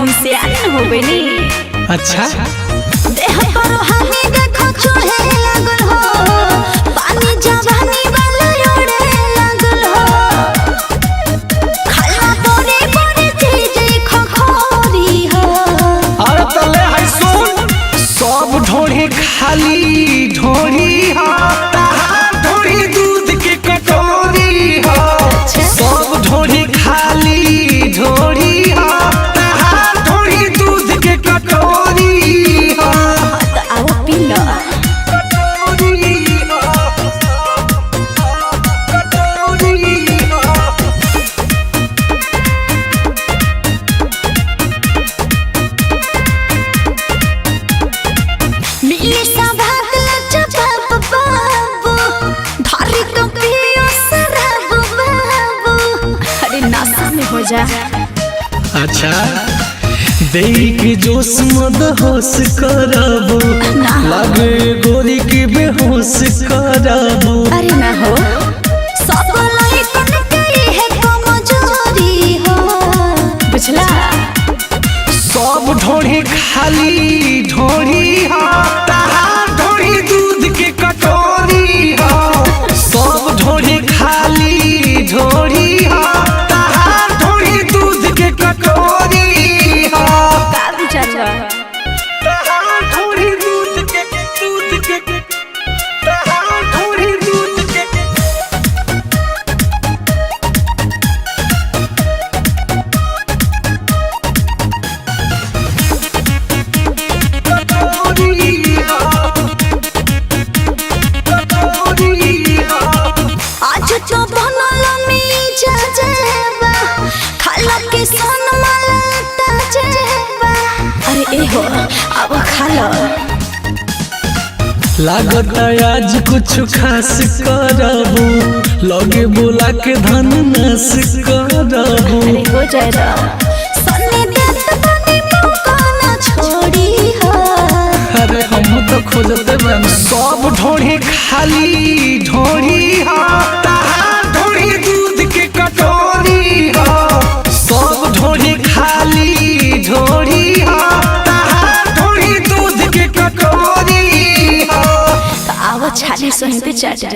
हम से आन हो गइनी। अच्छा देह पर हमी देखो चढ़े लागल हो, पानी जवानी वाला उड़े लागल हो। खाला बड़े बड़े चीज खखोरी हो। अरे तले है सुन, सब ढोढ़ी खाली ढोढ़ी हा, तहार ढोढ़ी दूध के कटोरी हा। सब ढोढ़ी खाली ढोढ़ी हा, तहार ढोढ़ी दूध के कटोरी हा। तो आओ पी लो। मिली सभात लचपा बाबू, धारी तो पियो शराब बाबू। अरे नासा में हो जा। अच्छा देई के जोश मद होश कराबो, लागे गोरी के बेहोश कराबो। अरे ना हो सब लइकन के है कमजोरी हो। बुझला। सब ढोढ़ी खाली ढोढ़ी हा, तहार ढोढ़ी दूध के कटोरी हा। सब ढोढ़ी खाली ढोढ़ी हा, तहार ढोढ़ी दूध के कटोरी हा। का बुझला। तहार ढोढ़ी दूध के तहार ढोढ़ी दूध के आज तो बनल मीजा जेबा, खाला के सन मलता जेबा। अरे ए हो अब खा लो। लागत आज कुछ खास करबू, लगे बोला के धन नस करबू। अरे हो जाएगा। सन्नी देत बनी मौका ना छोड़ी हो। अरे हम तो खोजते बन। सब ढोढ़ी खाली ढोढ़ी हा, तहार ढोढ़ी दूध के कटोरी हा। सब ढोढ़ी खाली ढोढ़ी हा, तहार ढोढ़ी दूध के कटोरी हा। तो आओ छाली सोहन पे चढ़ जा।